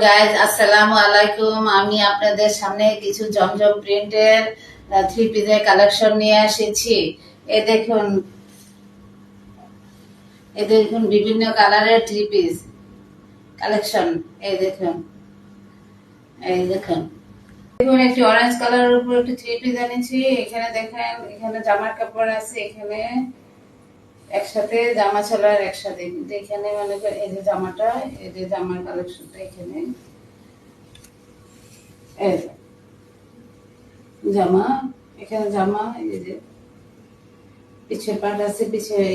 Guys, আসসালামু আলাইকুম। আমি আপনাদের সামনে কিছু জমজম প্রিন্টের থ্রি পিসের কালেকশন নিয়ে এসেছি। এ দেখুন বিভিন্ন কালারের থ্রি পিস কালেকশন। এই দেখুন দেখুন একটি অরেঞ্জ কালারের উপর একটি থ্রি পিস এনেছি। এখানে দেখেন, এখানে জামার কাপড় আছে, এখানে একসাথে জামা ছাড়ার একসাথে, কিন্তু এখানে মনে করেন এই যে জামাটা, এই যে জামার কালেকশনটা এখানে এই জামা, এখানে জামা, এই যে পিছের পাট আছে,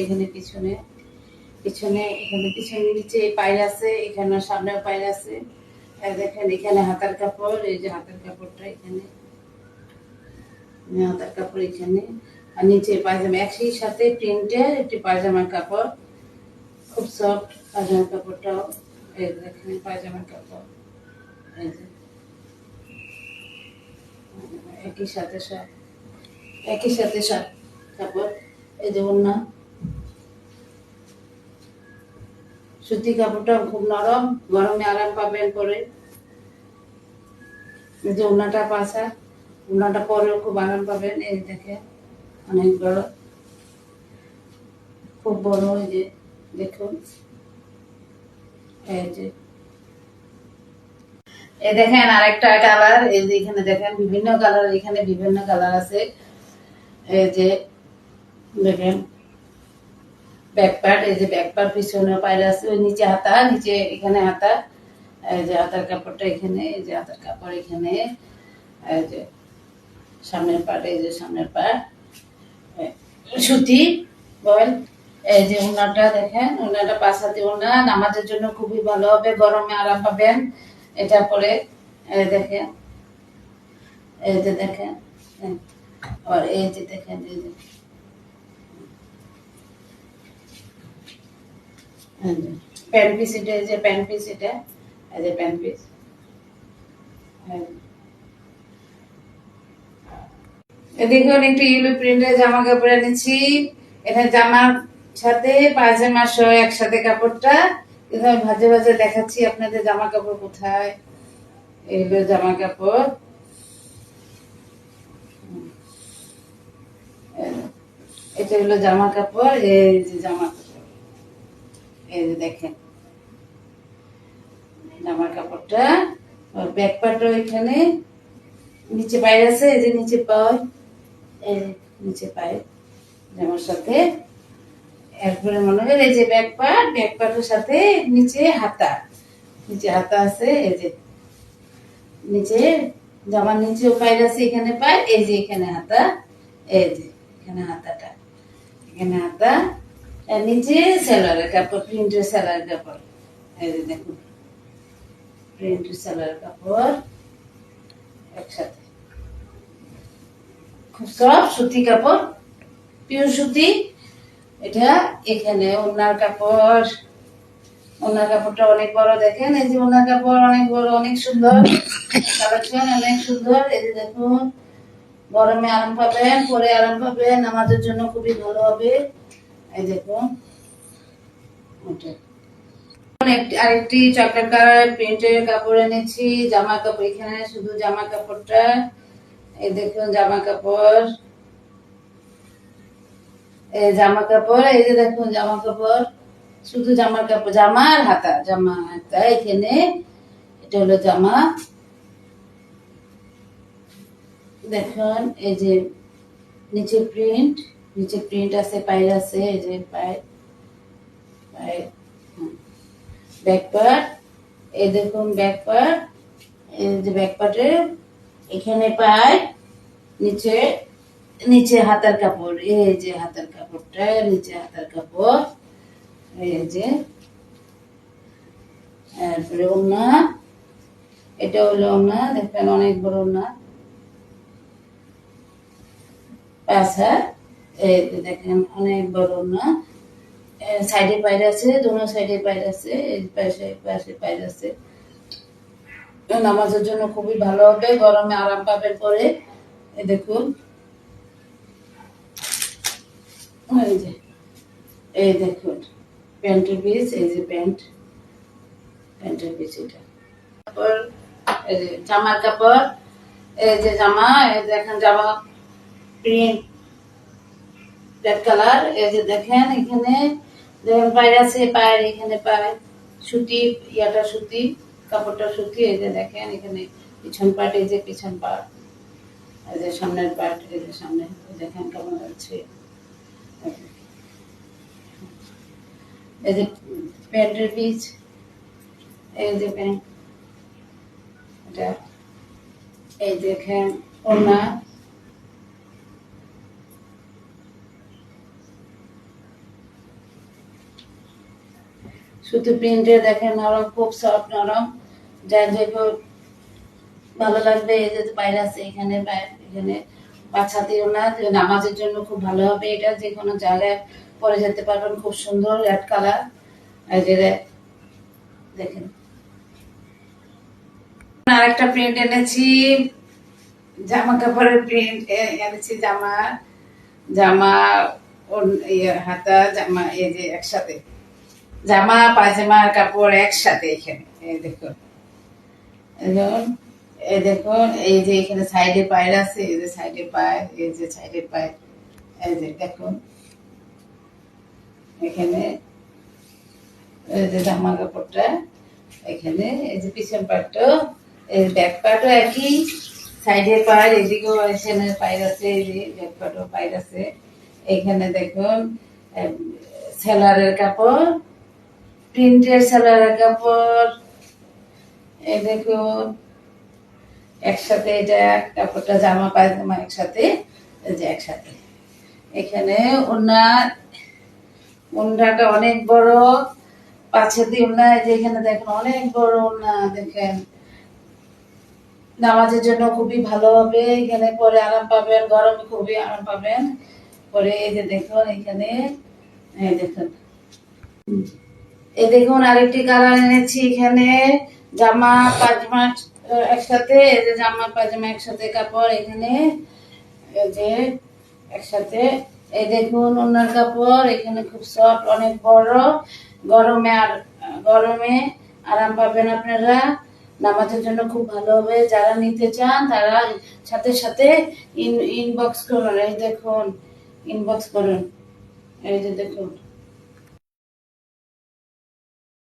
এখানে পিছনে পিছনে এখানে পিছনে নিচে পায়ের আছে, এখানে সামনেও পায়ের আছে। আর দেখেন এখানে হাতার কাপড়, এই যে হাতার কাপড়টা এখানে, হাতার কাপড় এখানে, আর নিচে পায়জামা একই সাথে প্রিন্টের একটি পায়জামার কাপড়, খুব সফট পায়জামার কাপড়টাও। এই দেখেন পায়জামার কাপড়, এই যে একই সাথে সব কাপড়। এই যে ওড়না, সুতি কাপড়টা খুব নরম, গরমে আরাম পাবেন পরে। এই যে ওড়নাটা পাশা, ওড়নাটা পরেও খুব আরাম পাবেন। এই দেখে অনেক বড়, খুব বড়। এই যে দেখুন, এই যে এই দেখেন আরেকটা কালার। এই যে এখানে দেখেন বিভিন্ন কালার, এখানে বিভিন্ন কালার আছে। এই যে দেখেন ব্যাক পার্ট, এই যে ব্যাক পার্ট পিছনে পায়রা আছে, ওই নিচে হাতা, নিচে এখানে হাতা। এই যে হাতার কাপড়টা এখানে, এই যে হাতার কাপড় এখানে, এই যে সামনের পার্ট, এই যে সামনের পার্ট সুতি বল। এই যে ওড়নাটা দেখেন, ওড়নাটা পাঁচ হাতি ওড়না, নামাজের জন্য খুবই ভালো হবে, গরমে আরাম পাবেন এটা পরে। এই দেখেন, এই যে দেখেন, আর এই যে দেখেন, এই যে প্যান্ট পিস, এটা এই যে প্যান্ট পিস, এটা এই যে প্যান্ট পিস। এদিকে একটি ইউলো প্রিন্টের জামা কাপড় এনেছি। এটা জামার সাথে পায়জামা সহ একসাথে কাপড়টা। এভাবে ভাজে ভাজে দেখাচ্ছি আপনাদের জামা কাপড় কোথায়। এগুলো জামা কাপড়, এটা হলো জামা কাপড়। এই যে জামা কাপড়, এই যে দেখেন জামা কাপড়টা। ব্যাক পার্টও এখানে নিচে পায়ের আছে, এই যে নিচে পায়, এই যে নিচে পায় জামার সাথে। এরপরে মনে হয় এই যে ব্যাক পার্টের সাথে নিচে হাতা, নিচে হাতা আছে। এই যে নিচে জামার নিচেও পায়ের আছে, এখানে পায়, এই যে এখানে হাতা, এই যে এখানে হাতাটা, এখানে হাতা। আর নিচে সেলারের কাপড়, প্রিন্টের সেলারের কাপড়। এই যে দেখুন প্রিন্টের সেলারের কাপড় একসাথে, খুব সফট সুতি কাপড়, পিওর সুতি এটা। এখানে ওড়নার কাপড়, ওড়নার কাপড়টা অনেক বড়, দেখেন এই যে ওড়নার কাপড় অনেক বড়, অনেক সুন্দর কালেকশন, অনেক সুন্দর। এই যে দেখুন, গরমে আরাম পাবেন, পরে আরাম পাবেন, আমাদের জন্য খুবই ভালো হবে। এই দেখুন আরেকটি চকলেট কালারের প্রিন্টের কাপড় এনেছি, জামা কাপড়। এখানে শুধু জামা কাপড়টা, এই দেখুন জামা কাপড়, এই জামা কাপড়, এই যে দেখুন জামা কাপড়, শুধু জামার কাপড়, জামা আর হাতা, জামা হাতা এখানে। এটা হলো জামা, দেখুন এই যে নিচে প্রিন্ট, নিচে প্রিন্ট আছে, পায়ের আছে, এই যে পায়ের ব্যাক পার্ট। এই দেখুন ব্যাক পার্ট, এই যে ব্যাক পার্টে এখানে পায়, নিচে নিচে হাতার কাপড়, এই যে হাতার কাপড়টা, নিচে হাতার কাপড়, এই যে। তারপরে ওড়না, এটা হলো ওড়না, দেখেন অনেক বড় ওড়না, পাশা, এই দেখেন অনেক বড় ওড়না। সাইডে পায়ের আছে, দোনো সাইডে পায়ের আছে, এই পাশে পাশে পায়ের আছে। নামাজের জন্য খুবই ভালো হবে, গরমে আরাম পাবেন পরে। এই দেখুন, এই যে এই দেখুন প্যান্টের পিস, এই যে প্যান্টের পিস এটা। এই যে জামার কাপড়, এই যে জামা, এই দেখেন জামা প্রিন্ট রেড কালার। এই যে দেখেন এখানে দেখেন পায়ের আছে, পায়ের এখানে পায় সুতি, ইয়াটা সুতি, কাপড়টা সুতি। এই যে দেখেন এখানে পিছন পাট, এই যে পিছন পাট, এই যে সামনের পাট, এই যে সামনে দেখেন কেমন আছে। এই যে প্যান্টের পিচ, এই যে প্যান্ট এটা, এই দেখেন ওড়না, সুতি প্রিন্টের দেখেন নরম, খুব সফট নরম, যা যে ভালো লাগবে। এই যে বাইরে আছে এখানে, এখানে বাচ্চাদের না নামাজের জন্য খুব ভালো হবে, এটা যে কোনো জায়গায় পরে যেতে পারবেন, খুব সুন্দর রেড কালার। এই যে দেখেন আরেকটা প্রিন্ট এনেছি, জামা কাপড়ের প্রিন্ট এনেছি, জামা জামা হাতা জামা, এই যে একসাথে জামা পায়জামা কাপড় একসাথে এখানে। এই দেখুন, দেখুন, এই দেখুন, এই যে এখানে সাইডে পায়ের আছে, এই যে সাইডে পায়, এই যে সাইডে পায়, এই যে দেখুন এখানে, এই যে জামা কাপড়টা এখানে, এই যে পিছন পাটটা, এই ব্যাক পাটও একই, সাইডে পায়, এদিকেও এখানে পায়ের আছে, এই যে ব্যাক পাটও পায়ের আছে। এখানে দেখুন সেলারের কাপড়, প্রিন্টের সেলারের কাপড়, এই দেখুন একসাথে, এটা কাপড়টা জামা পায়জামা একসাথে, এই যে একসাথে। এখানে ওড়নাটা অনেক বড়, পাঁচে দিয়ে ওড়না, এই যে এখানে দেখেন অনেক বড় ওড়না, দেখেন নামাজের জন্য খুবই ভালো হবে, এখানে পরে আরাম পাবেন, গরমে খুবই আরাম পাবেন পরে। এই যে দেখুন এখানে, এই দেখুন, এই দেখুন আরেকটি কালার এনেছি এখানে, জামা পায়জামা একসাথে, এই যে জামা পায়জামা একসাথে কাপড় এখানে, এই যে একসাথে। এই দেখুন ওনার কাপড় এখানে খুব সফট, অনেক বড়, গরমে আরাম পাবেন আপনারা, নামাজের জন্য খুব ভালো হবে। যারা নিতে চান তারা সাথে সাথে ইনবক্স করুন, এই দেখুন ইনবক্স করুন, এই যে দেখুন।